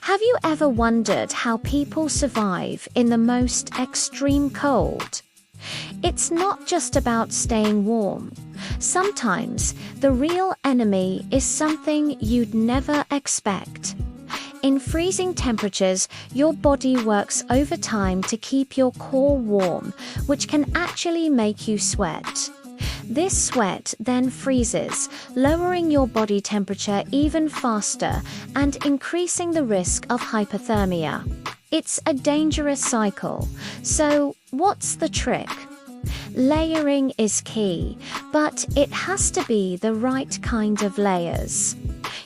Have you ever wondered how people survive in the most extreme cold? It's not just about staying warm. Sometimes the real enemy is something you'd never expect. In freezing temperatures, your body works overtime to keep your core warm, which can actually make you sweat. This sweat then freezes, lowering your body temperature even faster and increasing the risk of hypothermia. It's a dangerous cycle. So, what's the trick? Layering is key, but it has to be the right kind of layers.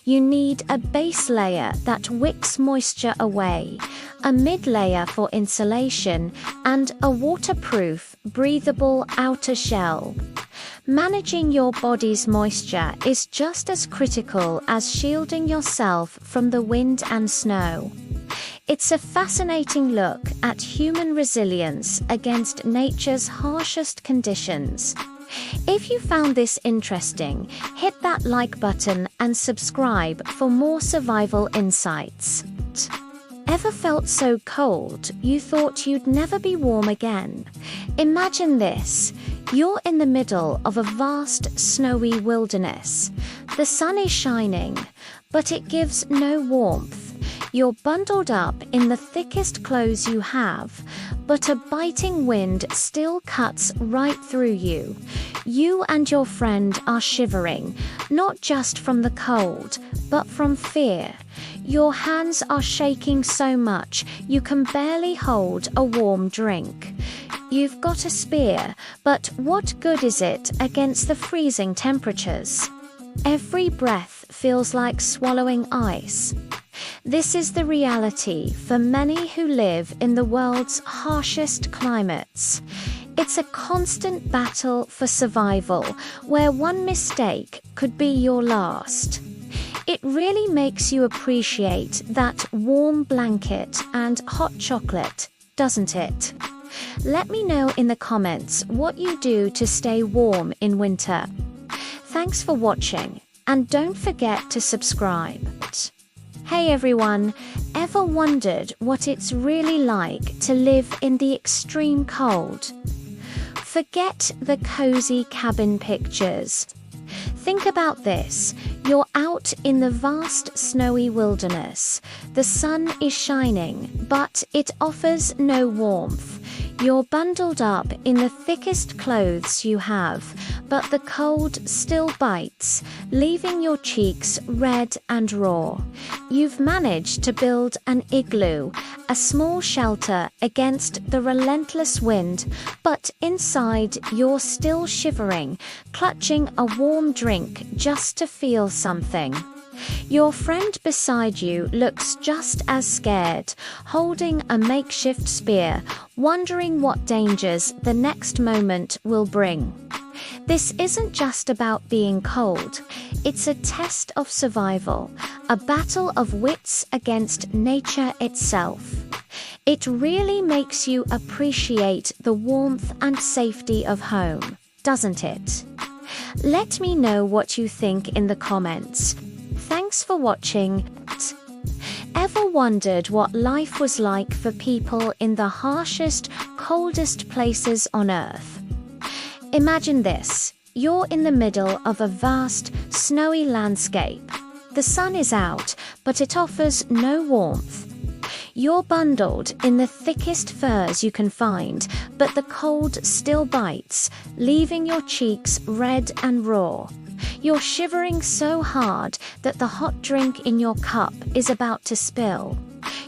You need a base layer that wicks moisture away, a mid-layer for insulation, and a waterproof, breathable outer shell. Managing your body's moisture is just as critical as shielding yourself from the wind and snow. It's a fascinating look at human resilience against nature's harshest conditions. If you found this interesting, hit that like button and subscribe for more survival insights. Ever felt so cold you thought you'd never be warm again? Imagine this. You're in the middle of a vast, snowy wilderness. The sun is shining, but it gives no warmth. You're bundled up in the thickest clothes you have, but a biting wind still cuts right through you. You and your friend are shivering, not just from the cold, but from fear. Your hands are shaking so much you can barely hold a warm drink. You've got a spear, but what good is it against the freezing temperatures? Every breath feels like swallowing ice. This is the reality for many who live in the world's harshest climates. It's a constant battle for survival, where one mistake could be your last. It really makes you appreciate that warm blanket and hot chocolate, doesn't it? Let me know in the comments what you do to stay warm in winter. Thanks for watching, and don't forget to subscribe. Hey everyone, ever wondered what it's really like to live in the extreme cold? Forget the cozy cabin pictures. Think about this. You're out in the vast snowy wilderness. The sun is shining, but it offers no warmth. You're bundled up in the thickest clothes you have, but the cold still bites, leaving your cheeks red and raw. You've managed to build an igloo, a small shelter against the relentless wind, but inside you're still shivering, clutching a warm drink just to feel something. Your friend beside you looks just as scared, holding a makeshift spear, wondering what dangers the next moment will bring. This isn't just about being cold, it's a test of survival, a battle of wits against nature itself. It really makes you appreciate the warmth and safety of home, doesn't it? Let me know what you think in the comments. Thanks for watching. Ever wondered what life was like for people in the harshest, coldest places on Earth? Imagine this. You're in the middle of a vast, snowy landscape. The sun is out, but it offers no warmth. You're bundled in the thickest furs you can find, but the cold still bites, leaving your cheeks red and raw. You're shivering so hard that the hot drink in your cup is about to spill.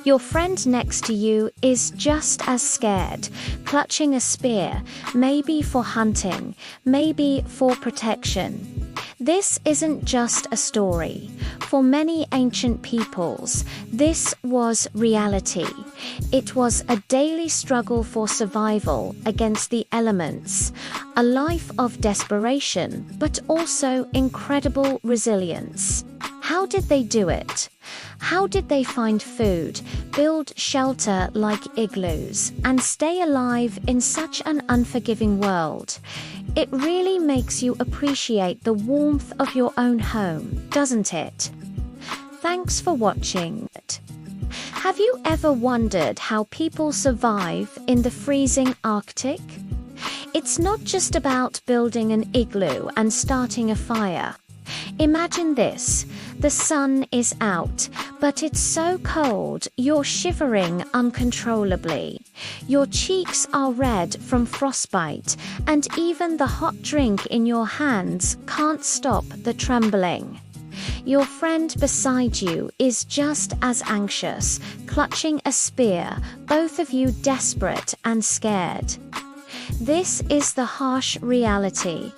Your friend next to you is just as scared, clutching a spear, maybe for hunting, maybe for protection. This isn't just a story. For many ancient peoples, this was reality. It was a daily struggle for survival against the elements, a life of desperation, but also incredible resilience. How did they do it? How did they find food, build shelter like igloos, and stay alive in such an unforgiving world? It really makes you appreciate the warmth of your own home, doesn't it? Thanks for watching. Have you ever wondered how people survive in the freezing Arctic? It's not just about building an igloo and starting a fire. Imagine this: the sun is out, but it's so cold you're shivering uncontrollably. Your cheeks are red from frostbite, and even the hot drink in your hands can't stop the trembling. Your friend beside you is just as anxious, clutching a spear, both of you desperate and scared. This is the harsh reality.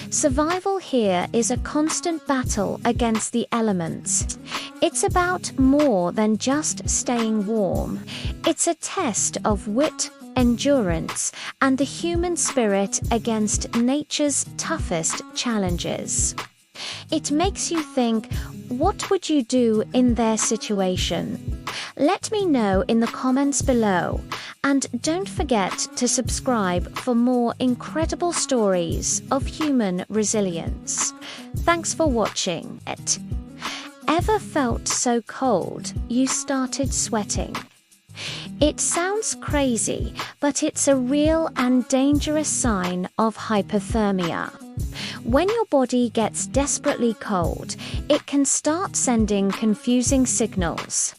Survival here is a constant battle against the elements. It's about more than just staying warm. It's a test of wit, endurance, and the human spirit against nature's toughest challenges. It makes you think, what would you do in their situation? Let me know in the comments below. And don't forget to subscribe for more incredible stories of human resilience. Thanks for watching it. Ever felt so cold you started sweating? It sounds crazy, but it's a real and dangerous sign of hypothermia. When your body gets desperately cold, it can start sending confusing signals.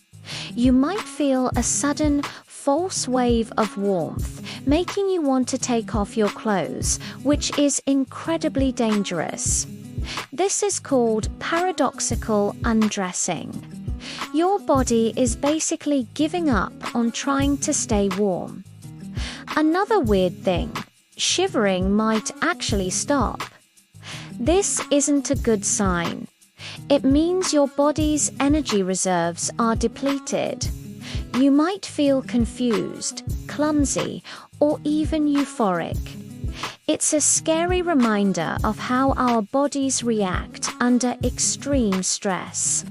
You might feel a sudden, false wave of warmth, making you want to take off your clothes, which is incredibly dangerous. This is called paradoxical undressing. Your body is basically giving up on trying to stay warm. Another weird thing: shivering might actually stop. This isn't a good sign. It means your body's energy reserves are depleted. You might feel confused, clumsy, or even euphoric. It's a scary reminder of how our bodies react under extreme stress.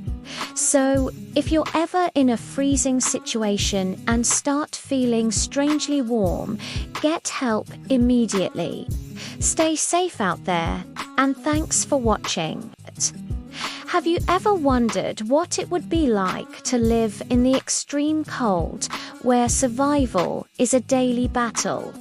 So, if you're ever in a freezing situation and start feeling strangely warm, get help immediately. Stay safe out there, and thanks for watching. Have you ever wondered what it would be like to live in the extreme cold, where survival is a daily battle?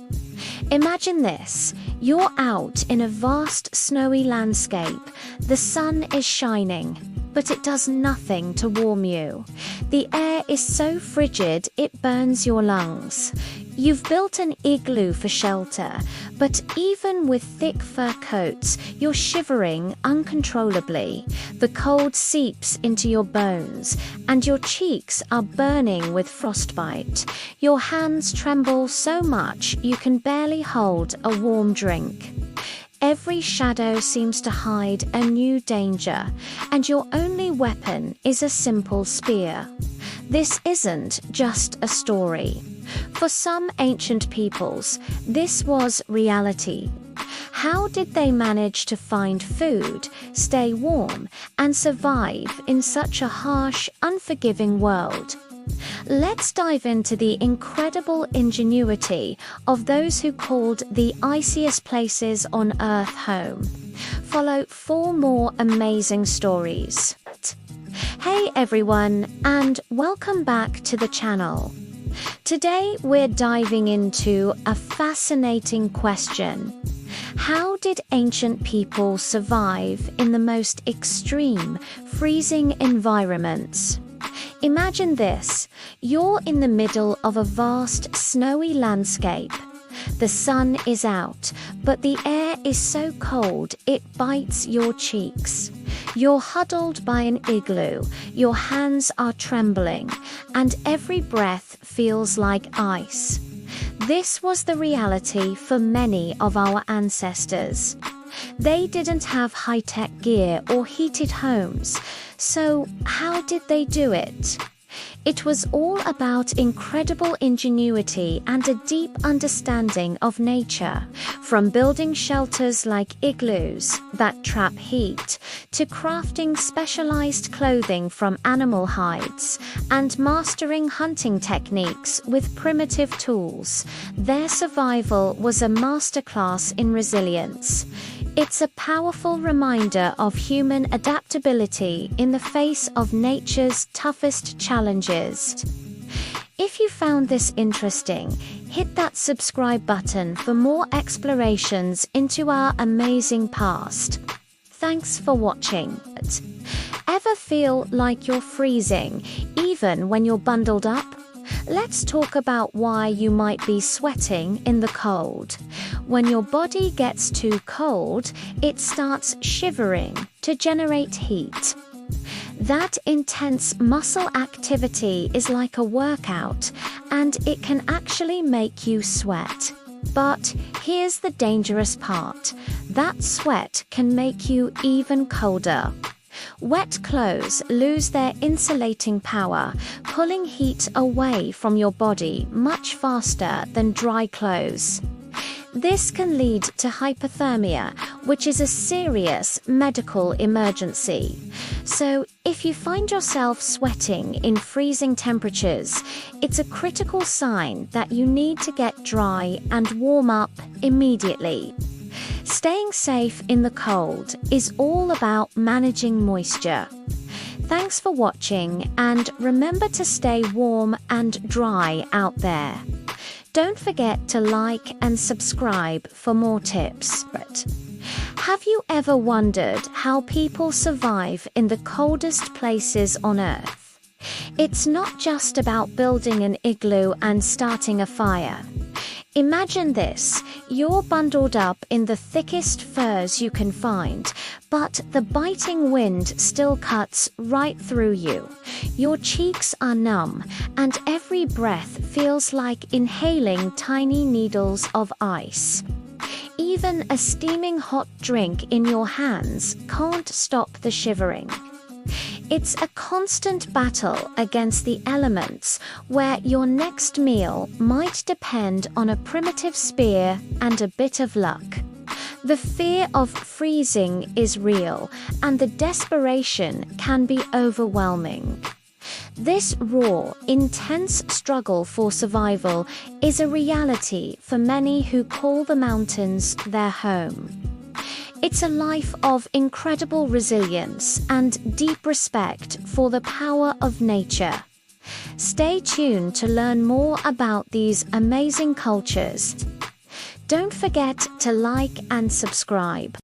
Imagine this: you're out in a vast snowy landscape, the sun is shining, but it does nothing to warm you. The air is so frigid it burns your lungs. You've built an igloo for shelter, but even with thick fur coats, you're shivering uncontrollably. The cold seeps into your bones, and your cheeks are burning with frostbite. Your hands tremble so much you can barely hold a warm drink. Every shadow seems to hide a new danger, and your only weapon is a simple spear. This isn't just a story. For some ancient peoples, this was reality. How did they manage to find food, stay warm, and survive in such a harsh, unforgiving world? Let's dive into the incredible ingenuity of those who called the iciest places on Earth home. Follow 4 more amazing stories. Hey everyone, and welcome back to the channel. Today we're diving into a fascinating question. How did ancient people survive in the most extreme, freezing environments? Imagine this: you're in the middle of a vast, snowy landscape. The sun is out, but the air is so cold it bites your cheeks. You're huddled by an igloo, your hands are trembling, and every breath feels like ice. This was the reality for many of our ancestors. They didn't have high-tech gear or heated homes, so how did they do it? It was all about incredible ingenuity and a deep understanding of nature, from building shelters like igloos that trap heat, to crafting specialized clothing from animal hides, and mastering hunting techniques with primitive tools. Their survival was a masterclass in resilience. It's a powerful reminder of human adaptability in the face of nature's toughest challenges. If you found this interesting, hit that subscribe button for more explorations into our amazing past. Thanks for watching. Ever feel like you're freezing, even when you're bundled up? Let's talk about why you might be sweating in the cold. When your body gets too cold, it starts shivering to generate heat. That intense muscle activity is like a workout, and it can actually make you sweat. But here's the dangerous part. That sweat can make you even colder. Wet clothes lose their insulating power, pulling heat away from your body much faster than dry clothes. This can lead to hypothermia, which is a serious medical emergency. So, if you find yourself sweating in freezing temperatures, it's a critical sign that you need to get dry and warm up immediately. Staying safe in the cold is all about managing moisture. Thanks for watching, and remember to stay warm and dry out there. Don't forget to like and subscribe for more tips. Have you ever wondered how people survive in the coldest places on Earth? It's not just about building an igloo and starting a fire. Imagine this: you're bundled up in the thickest furs you can find, but the biting wind still cuts right through you. Your cheeks are numb, and every breath feels like inhaling tiny needles of ice. Even a steaming hot drink in your hands can't stop the shivering. It's a constant battle against the elements, where your next meal might depend on a primitive spear and a bit of luck. The fear of freezing is real, and the desperation can be overwhelming. This raw, intense struggle for survival is a reality for many who call the mountains their home. It's a life of incredible resilience and deep respect for the power of nature. Stay tuned to learn more about these amazing cultures. Don't forget to like and subscribe.